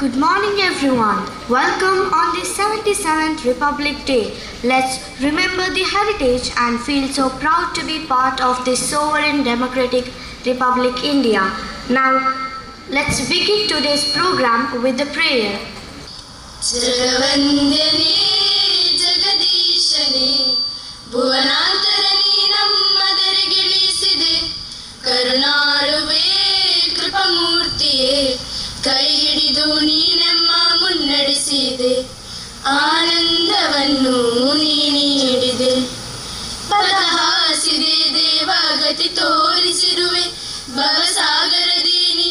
Good morning everyone. Welcome on the 77th Republic Day. Let's remember the heritage and feel so proud to be part of this sovereign democratic Republic India. Now let's begin today's program with the prayer. ಜಗವಂದ್ಯನೇ ಜಗದೀಶನೇ ಭುವನಾಂತರನೇ ನಮ್ಮದರಿಗಿಳಿಸಿದೆ ಕರುಣಾಳುವೆ ಕೃಪಮೂರ್ತಿಯೇ ಕೈ ಹಿಡಿದು ನೀ ನಮ್ಮ ಮುನ್ನಡೆಸಿದೆ ಆನಂದವನ್ನು ನೀ ನೀಡಿದೆ ಪರಹಾಸಿದೆ ದೇವಗತಿ ತೋರಿಸಿರುವೆ ಭವಸಾಗರದೀನಿ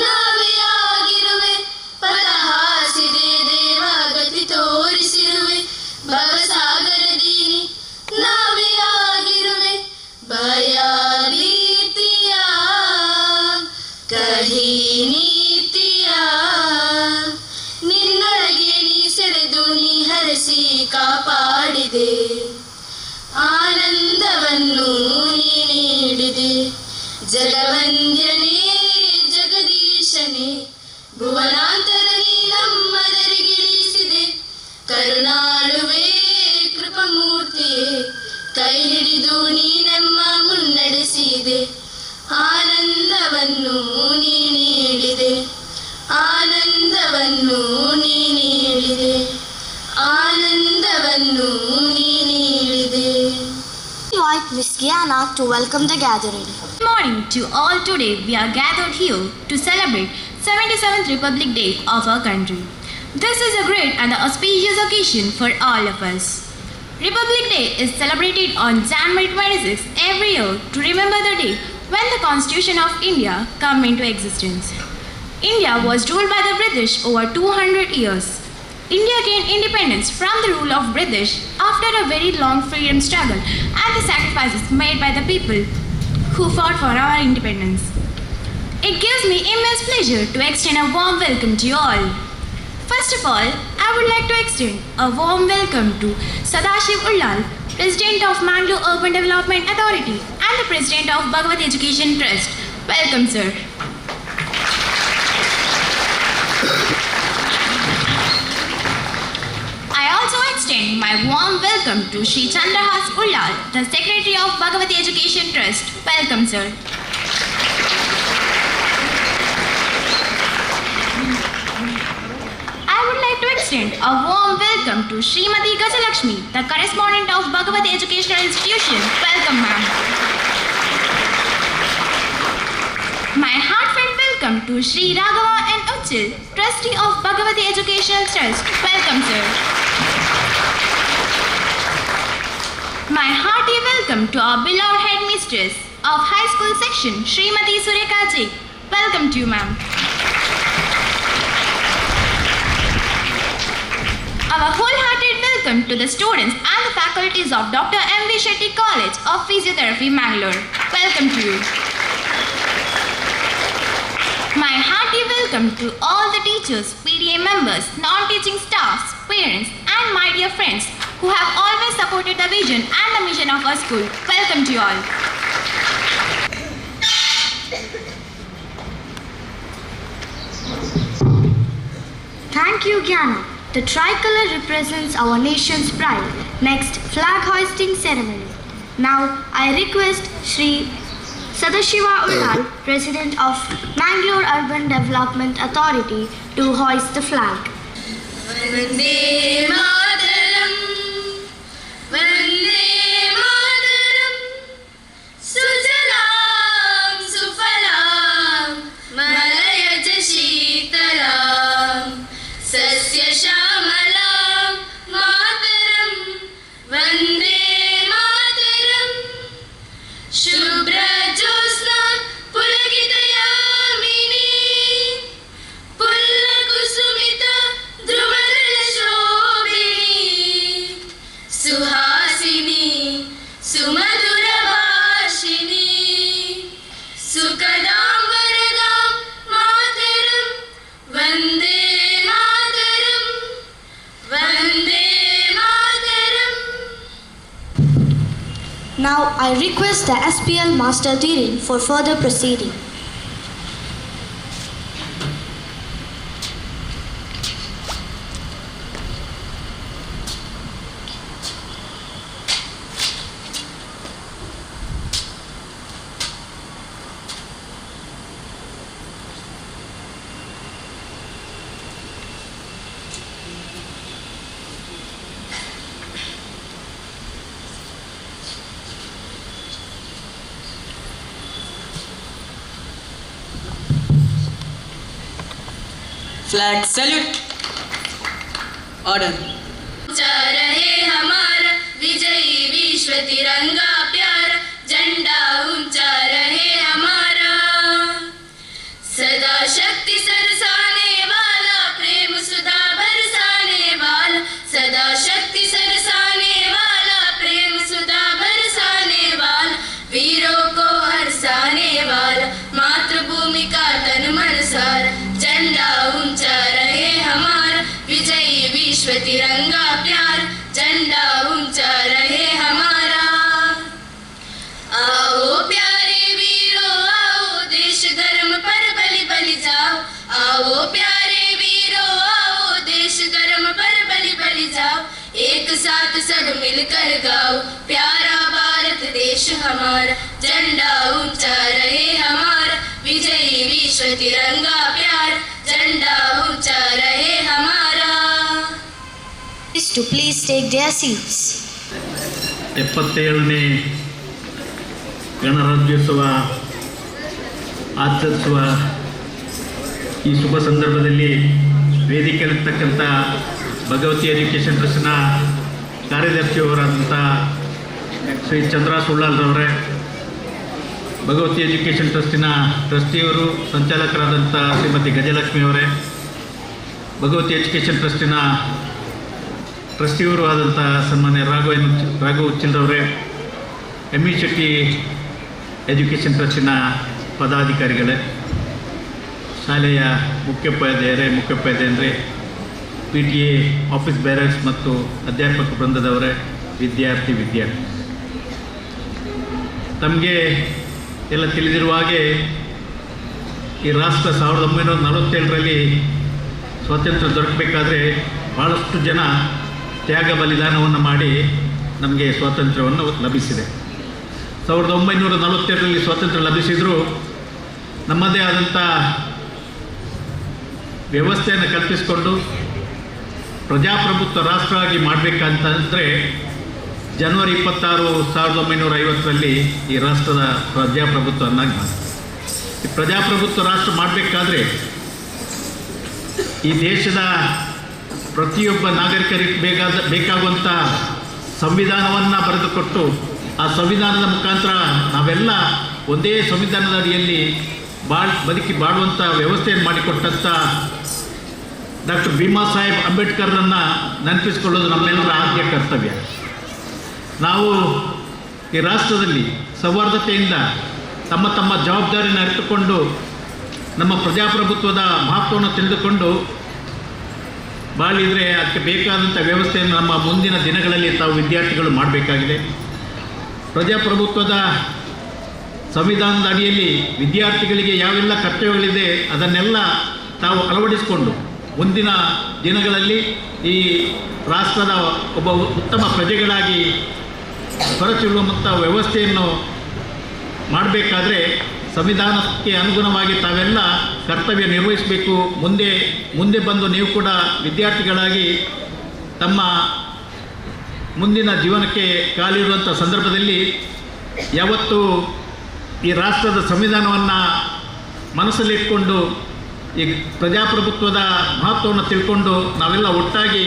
ನಾವೇ ಆಗಿರುವೆ ಪರಹಾಸಿದೆ ದೇವಗತಿ ತೋರಿಸಿರುವೆ ಭವಸಾಗರದೀನಿ ನಾವೇ ಆಗಿರುವೆ ಭಯ ಭೀತಿಯ ಕಹಿ ನೀತಿಯ ನಿನ್ನೊಳಗೆ ನೀ ಸೆಳೆದು ನೀ ಹರಸಿ ಕಾಪಾಡಿದೆ ಆನಂದವನ್ನು ನೀ ನೀಡಿದೆ ಜಗವಂದ್ಯನೇ ಜಗದೀಶನೇ ಭುವನಾಂತರ ನೀ ನಮ್ಮದರಿಗಿಳಿಸಿದೆ ಕರುಣಾಳುವೆ ಕೃಪಮೂರ್ತಿಯೇ ಕೈ ಹಿಡಿದು ನೀ ನಮ್ಮ ಮುನ್ನಡೆಸಿದೆ ಆನಂದವನ್ನು ನೀ ನೀಡಿದೆ ಆನಂದವನ್ನು ನೀ ನೀಡಿದೆ ಆನಂದವನ್ನು ನೀ ನೀಡಿದೆ. Invite Miss Gyana to welcome the gathering. Good morning to all. Today we are gathered here to celebrate 77th Republic Day of our country. This is a great and auspicious occasion for all of us. Republic Day is celebrated on January 26 every year to remember the day when the Constitution of India came into existence. India was ruled by the British over 200 years. India gained independence from the rule of British after a very long freedom struggle and the sacrifices made by the people who fought for our independence. It gives me immense pleasure to extend a warm welcome to you all. First of all, I would like to extend a warm welcome to Sadashiv Ullal, President of Mangalore Urban Development Authority and the President of Bhagavad Education Trust. Welcome, sir. I also extend my warm welcome to Sri Chandrahas Ullal, the Secretary of Bhagavad Education Trust. Welcome, sir. I would like to extend a warm welcome to Srimati Gajalakshmi, the correspondent of Bhagavad Educational Institution. Welcome, ma'am. My heartfelt welcome to Sri Raghava and Uchil, Trustee of Bhagavad Educational Trust. Welcome, sir. My hearty welcome to our beloved headmistress of High School Section, Srimati Surekha Ji. Welcome to you, ma'am. Our wholehearted welcome to the students and the faculties of Dr. M.V. Shetty College of Physiotherapy, Mangalore. Welcome to you. My hearty welcome to all the teachers, PTA members, non-teaching staffs, parents and my dear friends who have always supported the vision and the mission of our school. Welcome to you all. Thank you, Gyana. The tricolor represents our nation's pride. Next, flag hoisting ceremony. Now, I request Sri Sadashiva Ullal, President of Mangalore Urban Development Authority, to hoist the flag. Vande Mataram, Vande Mataram, Sujalam Sufalam, Malayaj Sheetalam, Sasya Shamalam, Mataram, Vande Mataram, Shubhra Josna Pulakitayamini, Pullakusumita Dhrumadala Shobhini, Suhasini, Sumadura Bhashini, Sukadam Varadam Mataram, Vande Mataram, Vande Mataram. Now, I request the SPL Master Dhiren for further proceeding. Flag salute. Order. ऊंचा रहे हमारा विजयी विश्व तिरंगा प्यारा, झंडा ऊंचा रहे हमारा। सदा शक्ति सरसाने वाला, प्रेम सुधा बरसाने वाला, सदा शक्ति सरसाने वाला, प्रेम सुधा बरसाने वाला, वीरों को हरसाने वाला, मातृभूमि का तन मन सारा, झंडा ऊंचा रहे हमारा विजयी विश्व तिरंगा प्यार, झंडा ऊंचा रहे हमारा। आओ प्यारे वीरों आओ, देश धर्म पर बलि बलि जाओ। आओ प्यारे वीरों आओ, देश धर्म पर बलि बलि जाओ। एक साथ सब मिलकर गाओ, प्यारा भारत देश हमारा, झंडा ऊंचा रहे हमारा विजयी विश्व तिरंगा प्यार, झंडा ऊंचा रहे हमारा। To please take their seats. 77ನೇ ಗಣರಾಜ್ಯೋತ್ಸವ ಆಚರಿಸುವ ಈ ಶುಭ ಸಂದರ್ಭದಲ್ಲಿ ವೇದಿಕೆಯಲ್ಲಿರ್ತಕ್ಕಂಥ ಭಗವತಿ ಎಜುಕೇಷನ್ ಟ್ರಸ್ಟ್ನ ಕಾರ್ಯದರ್ಶಿಯವರಾದಂಥ ಶ್ರೀ ಚಂದ್ರ ಸುಳ್ಳಾಲ್ರವರೇ, ಭಗವತಿ ಎಜುಕೇಷನ್ ಟ್ರಸ್ಟಿನ ಟ್ರಸ್ಟಿಯವರು ಸಂಚಾಲಕರಾದಂಥ ಶ್ರೀಮತಿ ಗಜಲಕ್ಷ್ಮಿಯವರೇ, ಭಗವತಿ ಎಜುಕೇಷನ್ ಟ್ರಸ್ಟಿನ ಟ್ರಸ್ಟಿಯವರು ಆದಂಥ ಸನ್ಮಾನ್ಯ ರಾಘವ್ ಉಚ್ಚಿಲ್ರವರೇ, ಎಮ್ ಇ ಶೆಟ್ಟಿ ಎಜುಕೇಷನ್ ಟ್ರಸ್ಟಿನ ಪದಾಧಿಕಾರಿಗಳೇ, ಶಾಲೆಯ ಮುಖ್ಯೋಪಾಧ್ಯಾಯರೇ, P T A office bearers ಮತ್ತು ಅಧ್ಯಾಪಕ ವೃಂದದವರೇ, ವಿದ್ಯಾರ್ಥಿ ತಮಗೆ ಎಲ್ಲ ತಿಳಿದಿರುವ ಹಾಗೆ ಈ ರಾಷ್ಟ್ರ 1947ರಲ್ಲಿ ಸ್ವಾತಂತ್ರ್ಯ ದೊರಕಬೇಕಾದ್ರೆ ಭಾಳಷ್ಟು ಜನ ತ್ಯಾಗ ಬಲಿದಾನವನ್ನು ಮಾಡಿ ನಮಗೆ ಸ್ವಾತಂತ್ರ್ಯವನ್ನು ಲಭಿಸಿದೆ. 1947ರಲ್ಲಿ ಸ್ವಾತಂತ್ರ್ಯ ಲಭಿಸಿದರೂ ನಮ್ಮದೇ ಆದಂಥ ವ್ಯವಸ್ಥೆಯನ್ನು ಕಲ್ಪಿಸಿಕೊಂಡು ಪ್ರಜಾಪ್ರಭುತ್ವ ರಾಷ್ಟ್ರವಾಗಿ ಮಾಡಬೇಕಂತಂದರೆ ಜನವರಿ 26, 1950ರಲ್ಲಿ ಈ ರಾಷ್ಟ್ರದ ಪ್ರಜಾಪ್ರಭುತ್ವವನ್ನಾಗಿ ಮಾಡಿ. ಈ ಪ್ರಜಾಪ್ರಭುತ್ವ ರಾಷ್ಟ್ರ ಮಾಡಬೇಕಾದ್ರೆ ಈ ದೇಶದ ಪ್ರತಿಯೊಬ್ಬ ನಾಗರಿಕರಿಗೆ ಬೇಕಾಗುವಂಥ ಸಂವಿಧಾನವನ್ನು ಬರೆದುಕೊಟ್ಟು ಆ ಸಂವಿಧಾನದ ಮುಖಾಂತರ ನಾವೆಲ್ಲ ಒಂದೇ ಸಂವಿಧಾನದ ಅಡಿಯಲ್ಲಿ ಬಾಳುವಂಥ ವ್ಯವಸ್ಥೆಯನ್ನು ಮಾಡಿಕೊಟ್ಟಂಥ ಡಾಕ್ಟರ್ ಭೀಮಾ ಸಾಹೇಬ್ ಅಂಬೇಡ್ಕರ್ರನ್ನು ನೆನಪಿಸಿಕೊಳ್ಳೋದು ನಮ್ಮೆಲ್ಲರ ಆದ್ಯ ಕರ್ತವ್ಯ. ನಾವು ಈ ರಾಷ್ಟ್ರದಲ್ಲಿ ಸೌಹಾರ್ದತೆಯಿಂದ ತಮ್ಮ ಜವಾಬ್ದಾರಿಯನ್ನು ಅರಿತುಕೊಂಡು ನಮ್ಮ ಪ್ರಜಾಪ್ರಭುತ್ವದ ಮಹತ್ವವನ್ನು ತಿಳಿದುಕೊಂಡು ಬಾಳಿದರೆ ಅದಕ್ಕೆ ಬೇಕಾದಂಥ ವ್ಯವಸ್ಥೆಯನ್ನು ನಮ್ಮ ಮುಂದಿನ ದಿನಗಳಲ್ಲಿ ತಾವು ವಿದ್ಯಾರ್ಥಿಗಳು ಮಾಡಬೇಕಾಗಿದೆ. ಪ್ರಜಾಪ್ರಭುತ್ವದ ಸಂವಿಧಾನದ ಅಡಿಯಲ್ಲಿ ವಿದ್ಯಾರ್ಥಿಗಳಿಗೆ ಯಾವೆಲ್ಲ ಕರ್ತವ್ಯಗಳಿದೆ ಅದನ್ನೆಲ್ಲ ತಾವು ಅಳವಡಿಸಿಕೊಂಡು ಮುಂದಿನ ದಿನಗಳಲ್ಲಿ ಈ ರಾಷ್ಟ್ರದ ಒಬ್ಬ ಉತ್ತಮ ಪ್ರಜೆಗಳಾಗಿ ಹೊರಚಿಡುವಂಥ ವ್ಯವಸ್ಥೆಯನ್ನು ಮಾಡಬೇಕಾದ್ರೆ ಸಂವಿಧಾನಕ್ಕೆ ಅನುಗುಣವಾಗಿ ತಾವೆಲ್ಲ ಕರ್ತವ್ಯ ನಿರ್ವಹಿಸಬೇಕು. ಮುಂದೆ ಬಂದು ನೀವು ಕೂಡ ವಿದ್ಯಾರ್ಥಿಗಳಾಗಿ ತಮ್ಮ ಮುಂದಿನ ಜೀವನಕ್ಕೆ ಕಾಲಿರುವಂಥ ಸಂದರ್ಭದಲ್ಲಿ ಯಾವತ್ತೂ ಈ ರಾಷ್ಟ್ರದ ಸಂವಿಧಾನವನ್ನು ಮನಸ್ಸಲ್ಲಿಟ್ಕೊಂಡು ಈ ಪ್ರಜಾಪ್ರಭುತ್ವದ ಮಹತ್ವವನ್ನು ತಿಳ್ಕೊಂಡು ನಾವೆಲ್ಲ ಒಟ್ಟಾಗಿ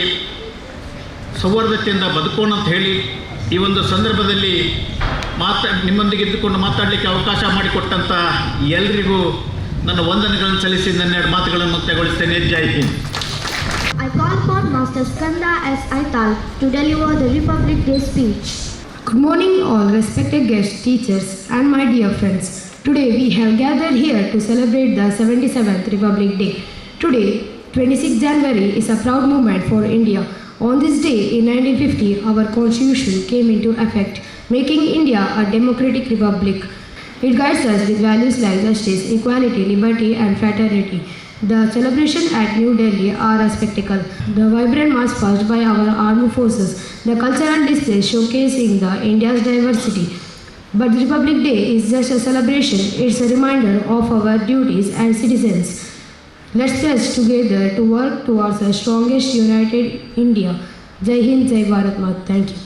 ಸೌಹಾರ್ದತೆಯಿಂದ ಬದುಕೋಣ ಅಂತ ಹೇಳಿ ಈ ಒಂದು ಸಂದರ್ಭದಲ್ಲಿ ನಿಮ್ಮೊಂದಿಗೆ ಇದ್ದುಕೊಂಡು ಮಾತಾಡಲಿಕ್ಕೆ ಅವಕಾಶ ಮಾಡಿಕೊಟ್ಟಂಥ ಎಲ್ಲರಿಗೂ ನನ್ನ ವಂದನೆಗಳನ್ನು ಸಲ್ಲಿಸಿ ನನ್ನ ಎರಡು ಮಾತುಗಳನ್ನು ಮುಕ್ತಾಯಗೊಳಿಸ್ತೇನೆ. ಜೈ Hind. I call upon Master Skanda S. Aital to deliver the Republic Day speech. Good morning all respected guests, teachers and my dear friends. Today we have gathered here to celebrate the 77th Republic Day. Today, 26 January is a proud moment for India. On this day in 1950, our constitution came into effect, making India a democratic republic. It guides us with values like justice, equality, liberty and fraternity. The celebration at New Delhi are a spectacle. The vibrant march past by our armed forces, the cultural displays showcasing the India's diversity. But Republic Day is just a celebration, it's a reminder of our duties as citizens. Let's pledge together to work towards the strongest united India. Jai Hind, Jai Bharat Mat. Thank you.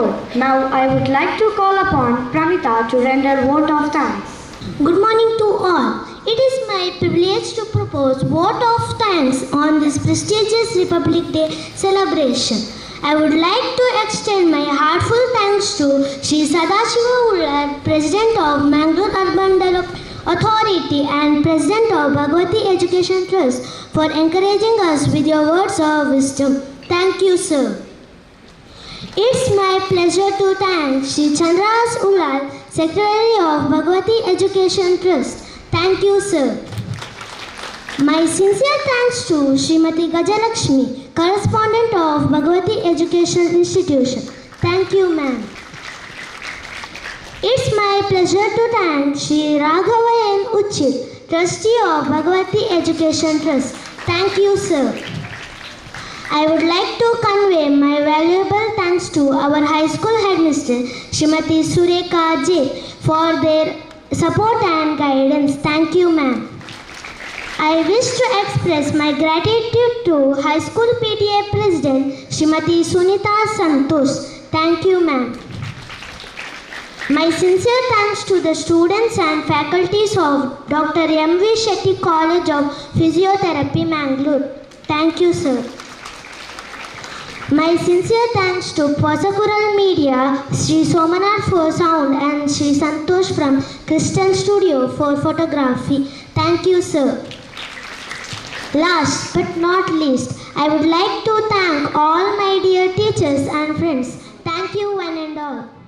board. Now I would like to call upon Pramita to render vote of thanks. Good morning to all. It is my privilege to propose vote of thanks on this prestigious Republic Day celebration. I would like to extend my heartfelt thanks to Sri Sadashiva Ullar, President of Mangalore Urban Development Authority and President of Bhagwati Education Trust for encouraging us with your words of wisdom. Thank you, sir. It's my pleasure to thank Sri Chandras Ullar, Secretary of Bhagwati Education Trust. Thank you, sir. My sincere thanks to Srimati Gajalakshmi, Correspondent of Bhagwati Education Institution. Thank you, ma'am. It's my pleasure to thank Sri Raghava N. Uchit, Trustee of Bhagwati Education Trust. Thank you, sir. I would like to convey my valuable thanks to our high school headmistress, Srimati Sureka J, for their support and guidance. Thank you, ma'am. I wish to express my gratitude to High School PTA President, Srimati Sunita Santosh. Thank you, ma'am. My sincere thanks to the students and faculties of Dr. M.V. Shetty College of Physiotherapy, Mangalore. Thank you, sir. My sincere thanks to Posakural Media, Sri Somanath for sound and Sri Santosh from Kristen Studio for photography. Thank you, sir. Last but not least, I would like to thank all my dear teachers and friends. Thank you one and all.